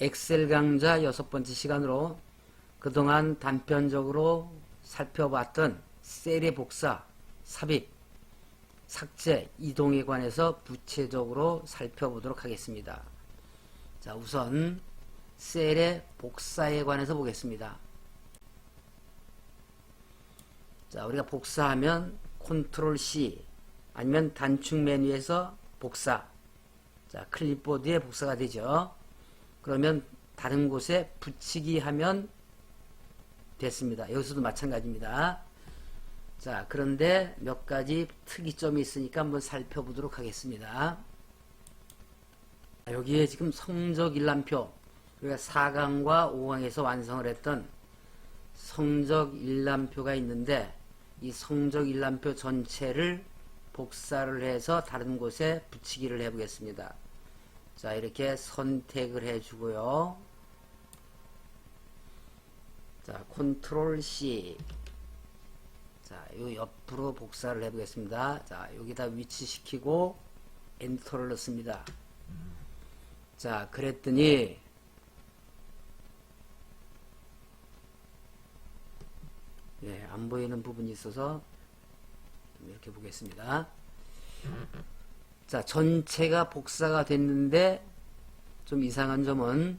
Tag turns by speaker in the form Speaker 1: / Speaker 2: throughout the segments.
Speaker 1: 엑셀 강좌 6번째 시간으로 그동안 단편적으로 살펴봤던 셀의 복사, 삽입, 삭제, 이동에 관해서 구체적으로 살펴보도록 하겠습니다. 자, 우선 셀의 복사에 관해서 보겠습니다. 자, 우리가 복사하면 컨트롤 C 아니면 단축 메뉴에서 복사. 자, 클립보드에 복사가 되죠. 그러면 다른 곳에 붙이기 하면 됐습니다. 여기서도 마찬가지입니다. 자, 그런데 몇 가지 특이점이 있으니까 한번 살펴보도록 하겠습니다. 여기에 지금 성적 일람표, 우리가 4강과 5강에서 완성을 했던 성적 일람표가 있는데, 이 성적 일람표 전체를 복사를 해서 다른 곳에 붙이기를 해보겠습니다. 자, 이렇게 선택을 해주고요. 자, 컨트롤 C. 자, 요 옆으로 복사를 해보겠습니다. 자, 여기다 위치시키고 엔터를 넣습니다. 자, 그랬더니 안 보이는 부분이 있어서 이렇게 보겠습니다. 자, 전체가 복사가 됐는데 좀 이상한 점은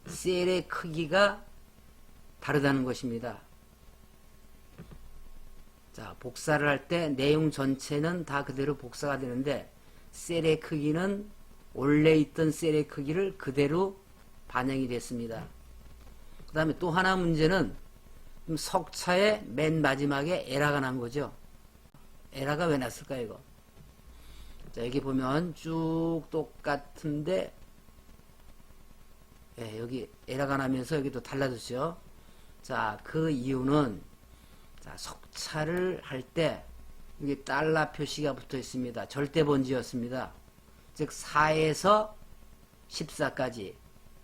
Speaker 1: 셀의 크기가 다르다는 것입니다. 자, 복사를 할 때 내용 전체는 다 그대로 복사가 되는데 셀의 크기는 원래 있던 셀의 크기를 그대로 반영이 됐습니다. 그 다음에 또 하나 문제는 석차의 맨 마지막에 에러가 난 거죠. 에러가 왜 났을까 이거? 자, 여기 보면 쭉 똑같은데 여기 에러가 나면서 여기도 달라졌죠. 자, 그 이유는 자, 석차를 할 때 여기 달러 표시가 붙어 있습니다. 절대 번지였습니다. 즉 4에서 14까지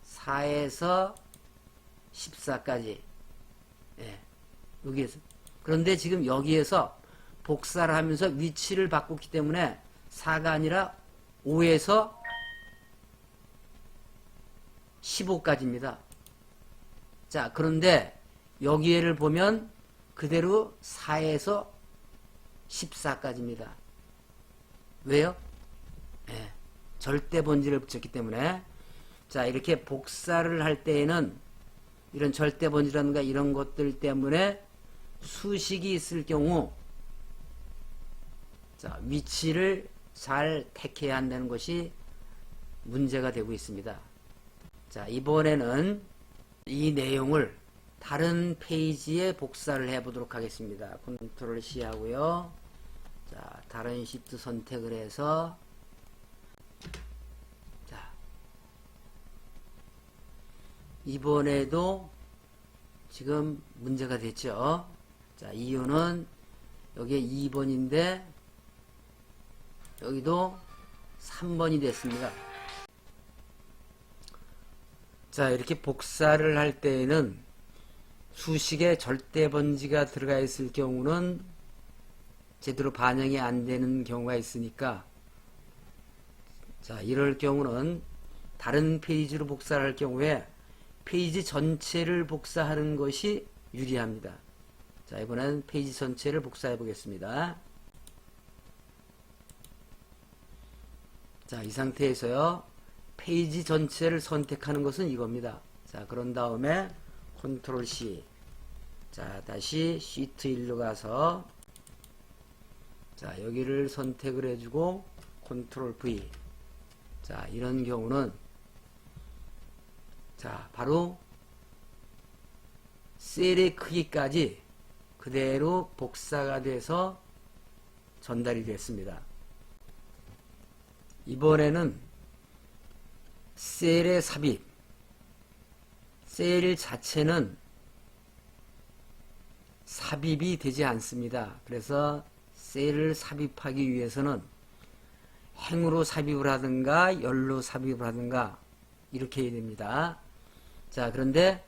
Speaker 1: 4에서 14까지 여기에서. 그런데 지금 여기에서 복사를 하면서 위치를 바꿨기 때문에 4가 아니라 5에서 15까지입니다. 자, 그런데 여기에를 보면 그대로 4에서 14까지입니다. 왜요? 절대 번지를 붙였기 때문에. 자, 이렇게 복사를 할 때에는 이런 절대 번지라든가 이런 것들 때문에 수식이 있을 경우 자, 위치를 잘 택해야 한다는 것이 문제가 되고 있습니다. 자, 이번에는 이 내용을 다른 페이지에 복사를 해 보도록 하겠습니다. 컨트롤 C 하고요. 자, 다른 시트 선택을 해서 자, 이번에도 지금 문제가 됐죠. 자, 이유는 여기에 2번인데 여기도 3번이 됐습니다. 자, 이렇게 복사를 할 때에는 수식에 절대 번지가 들어가 있을 경우는 제대로 반영이 안 되는 경우가 있으니까 자, 이럴 경우는 다른 페이지로 복사를 할 경우에 페이지 전체를 복사하는 것이 유리합니다. 자, 이번엔 페이지 전체를 복사해 보겠습니다. 자, 이 상태에서요, 페이지 전체를 선택하는 것은 이겁니다. 자, 그런 다음에 컨트롤 C. 자, 다시 시트 1로 가서 자, 여기를 선택을 해주고 컨트롤 V. 자, 이런 경우는 자, 바로 셀의 크기까지 그대로 복사가 돼서 전달이 됐습니다. 이번에는 셀의 삽입. 셀 자체는 삽입이 되지 않습니다. 그래서 셀을 삽입하기 위해서는 행으로 삽입을 하든가 열로 삽입을 하든가 이렇게 해야 됩니다. 자, 그런데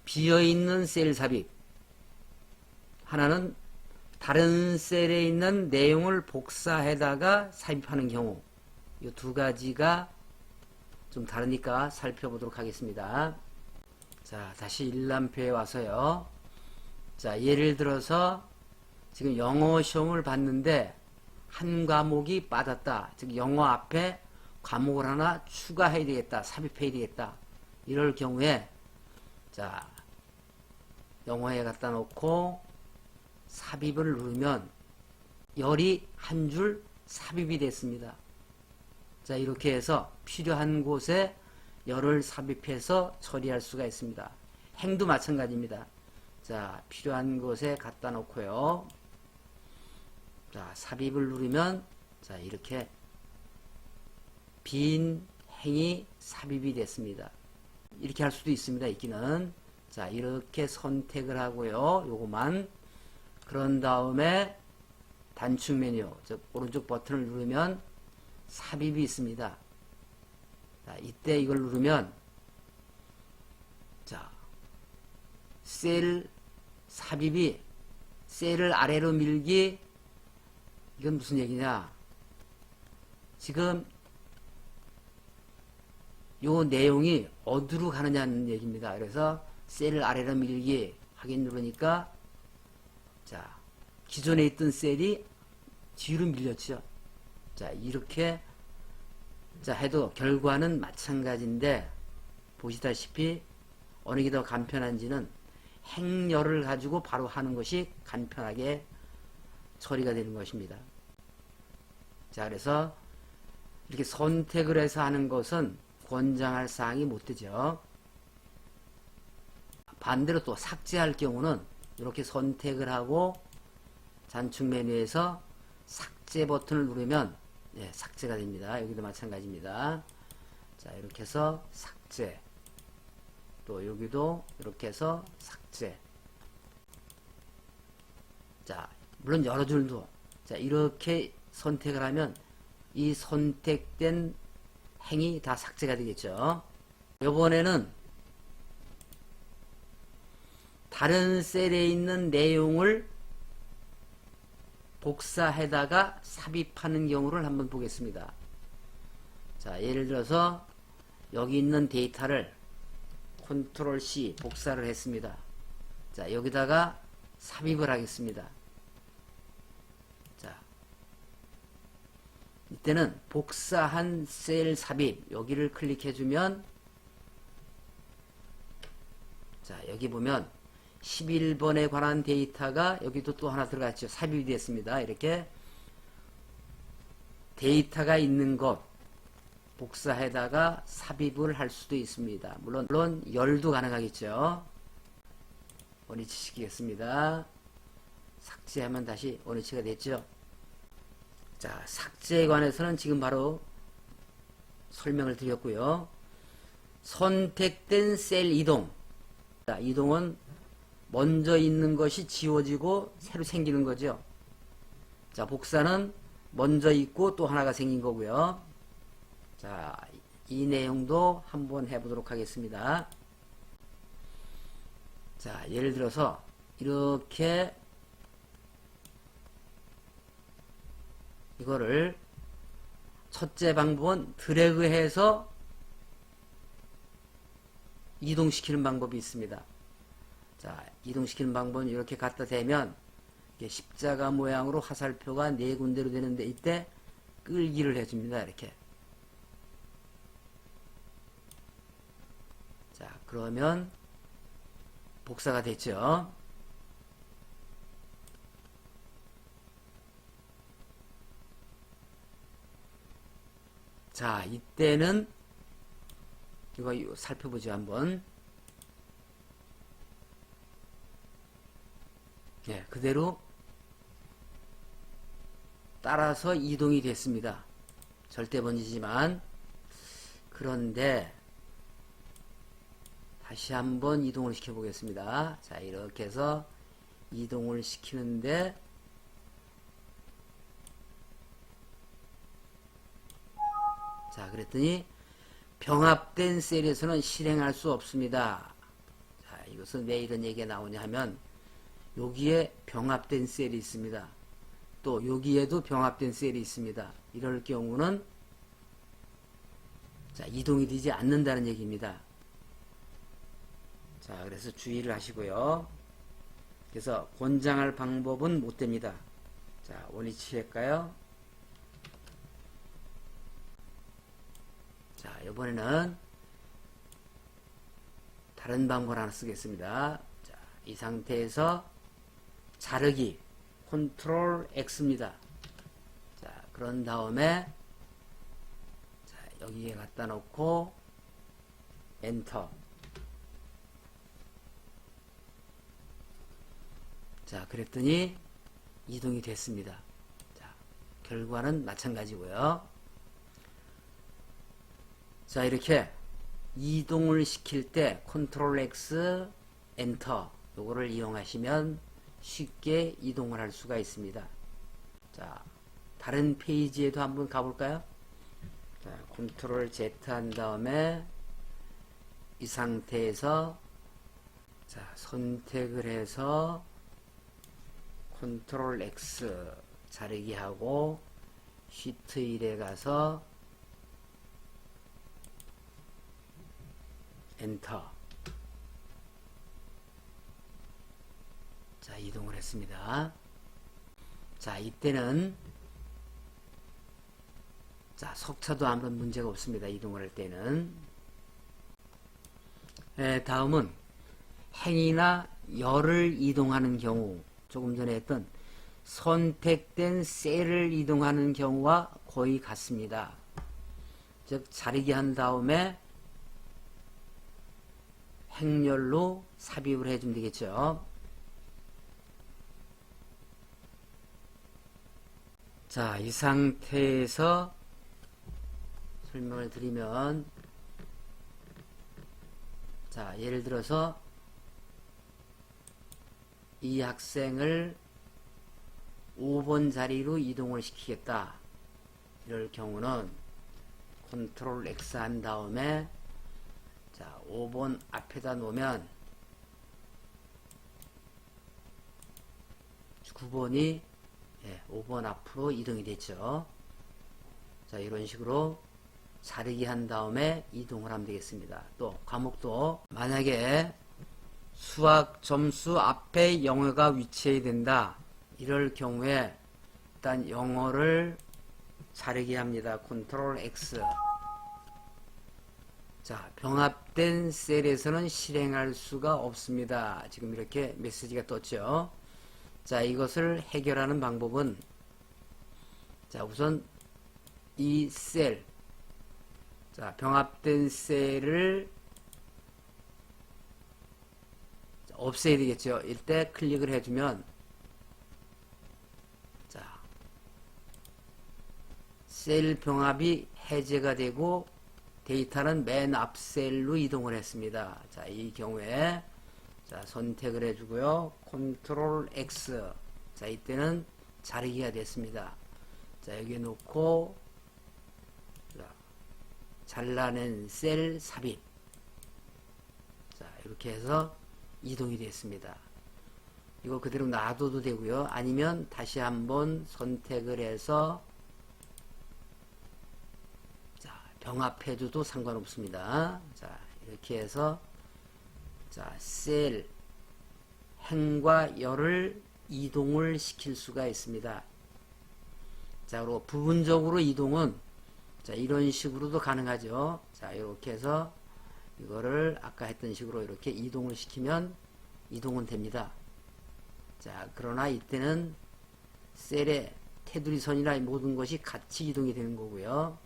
Speaker 1: 비어있는 셀 삽입, 하나는 다른 셀에 있는 내용을 복사해다가 삽입하는 경우, 이 두 가지가 좀 다르니까 살펴보도록 하겠습니다. 자, 다시 일람표에 와서요. 자, 예를 들어서 지금 영어 시험을 봤는데 한 과목이 빠졌다. 즉 영어 앞에 과목을 하나 추가해야 되겠다. 삽입해야 되겠다. 이럴 경우에 자, 영어에 갖다 놓고 삽입을 누르면 열이 한 줄 삽입이 됐습니다. 자, 이렇게 해서 필요한 곳에 열을 삽입해서 처리할 수가 있습니다. 행도 마찬가지입니다. 자, 필요한 곳에 갖다 놓고요. 자, 삽입을 누르면 자, 이렇게 빈 행이 삽입이 됐습니다. 이렇게 할 수도 있습니다. 있기는. 자, 이렇게 선택을 하고요. 요거만. 그런 다음에 단축 메뉴, 즉 오른쪽 버튼을 누르면 삽입이 있습니다. 자, 이때 이걸 누르면 자, 셀 삽입이 셀을 아래로 밀기. 이건 무슨 얘기냐? 지금 요 내용이 어디로 가느냐는 얘기입니다. 그래서 셀을 아래로 밀기 확인 누르니까 자, 기존에 있던 셀이 뒤로 밀렸죠. 자, 이렇게 자 해도 결과는 마찬가지인데 보시다시피 어느 게 더 간편한지는 행렬을 가지고 바로 하는 것이 간편하게 처리가 되는 것입니다. 자, 그래서 이렇게 선택을 해서 하는 것은 권장할 사항이 못 되죠. 반대로 또 삭제할 경우는 이렇게 선택을 하고 단축 메뉴에서 삭제 버튼을 누르면 예, 삭제가 됩니다. 여기도 마찬가지입니다. 자, 이렇게 해서 삭제. 또 여기도 이렇게 해서 삭제. 자, 물론 여러 줄도 자, 이렇게 선택을 하면 이 선택된 행이 다 삭제가 되겠죠. 이번에는 다른 셀에 있는 내용을 복사해다가 삽입하는 경우를 한번 보겠습니다. 자, 예를 들어서 여기 있는 데이터를 컨트롤 C 복사를 했습니다. 자, 여기다가 삽입을 하겠습니다. 자, 이때는 복사한 셀 삽입 여기를 클릭해주면 자, 여기 보면 11번에 관한 데이터가 여기도 또 하나 들어갔죠. 삽입이 됐습니다. 이렇게 데이터가 있는 것 복사해다가 삽입을 할 수도 있습니다. 물론 열도 가능하겠죠. 원위치 시키겠습니다. 삭제하면 다시 원위치가 됐죠. 자, 삭제에 관해서는 지금 바로 설명을 드렸고요. 선택된 셀 이동. 자, 이동은 먼저 있는 것이 지워지고 새로 생기는 거죠. 자, 복사는 먼저 있고 또 하나가 생긴 거고요. 자, 이 내용도 한번 해보도록 하겠습니다. 자, 예를 들어서 이렇게 이거를 첫째 방법은 드래그해서 이동시키는 방법이 있습니다. 자, 이동시키는 방법은 이렇게 갖다 대면 십자가 모양으로 화살표가 네 군데로 되는데 이때 끌기를 해줍니다. 이렇게. 자, 그러면 복사가 됐죠. 자, 이때는 이거 살펴보죠. 한번. 예, 그대로 따라서 이동이 됐습니다. 절대 번지지만. 그런데 다시 한번 이동을 시켜 보겠습니다. 자, 이렇게 해서 이동을 시키는데 자, 그랬더니 병합된 셀에서는 실행할 수 없습니다. 자, 이것은 왜 이런 얘기가 나오냐 하면 여기에 병합된 셀이 있습니다. 또 여기에도 병합된 셀이 있습니다. 이럴 경우는 자, 이동이 되지 않는다는 얘기입니다. 자, 그래서 주의를 하시고요. 그래서 권장할 방법은 못 됩니다. 자, 원위치 할까요? 자, 이번에는 다른 방법을 하나 쓰겠습니다. 자, 이 상태에서 자르기 컨트롤 X입니다. 자, 그런 다음에 자, 여기에 갖다 놓고 엔터. 자, 그랬더니 이동이 됐습니다. 자, 결과는 마찬가지고요. 자, 이렇게 이동을 시킬 때 컨트롤 X 엔터 요거를 이용하시면 쉽게 이동을 할 수가 있습니다. 자, 다른 페이지에도 한번 가볼까요? 자, 컨트롤 Z 한 다음에 이 상태에서 자, 선택을 해서 컨트롤 X 자르기 하고 쉬프트 1에 가서 엔터. 자, 이동을 했습니다. 자, 이때는 자, 석차도 아무런 문제가 없습니다. 이동을 할 때는. 다음은 행이나 열을 이동하는 경우, 조금 전에 했던 선택된 셀을 이동하는 경우와 거의 같습니다. 즉, 자르기 한 다음에 행렬로 삽입을 해주면 되겠죠. 자, 이 상태에서 설명을 드리면, 자, 예를 들어서 이 학생을 5번 자리로 이동을 시키겠다. 이럴 경우는 컨트롤 X 한 다음에 자, 5번 앞에다 놓으면 9번이 5번 앞으로 이동이 됐죠. 자, 이런 식으로 자르기 한 다음에 이동을 하면 되겠습니다. 또 과목도 만약에 수학 점수 앞에 영어가 위치해야 된다. 이럴 경우에 일단 영어를 자르기 합니다. 컨트롤 X. 자, 병합된 셀에서는 실행할 수가 없습니다. 지금 이렇게 메시지가 떴죠. 자, 이것을 해결하는 방법은 자, 우선 이 셀, 자, 병합된 셀을 없애야 되겠죠. 이때 클릭을 해주면 자, 셀 병합이 해제가 되고 데이터는 맨 앞 셀로 이동을 했습니다. 자, 이 경우에 자, 선택을 해주고요. 컨트롤 X. 자, 이때는 자르기가 됐습니다. 자, 여기에 놓고 자, 잘라낸 셀 삽입. 자, 이렇게 해서 이동이 됐습니다. 이거 그대로 놔둬도 되고요. 아니면 다시 한번 선택을 해서 자, 병합해줘도 상관없습니다. 자, 이렇게 해서 자, 셀 행과 열을 이동을 시킬 수가 있습니다. 자, 그리고 부분적으로 이동은 자, 이런 식으로도 가능하죠. 자, 이렇게 해서 이거를 아까 했던 식으로 이렇게 이동을 시키면 이동은 됩니다. 자, 그러나 이때는 셀의 테두리 선이나 모든 것이 같이 이동이 되는 거고요.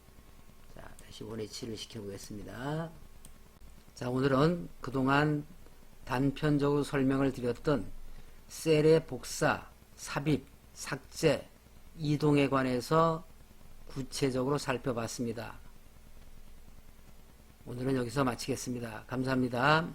Speaker 1: 자, 다시 원위치를 시켜보겠습니다. 자, 오늘은 그동안 단편적으로 설명을 드렸던 셀의 복사, 삽입, 삭제, 이동에 관해서 구체적으로 살펴봤습니다. 오늘은 여기서 마치겠습니다. 감사합니다.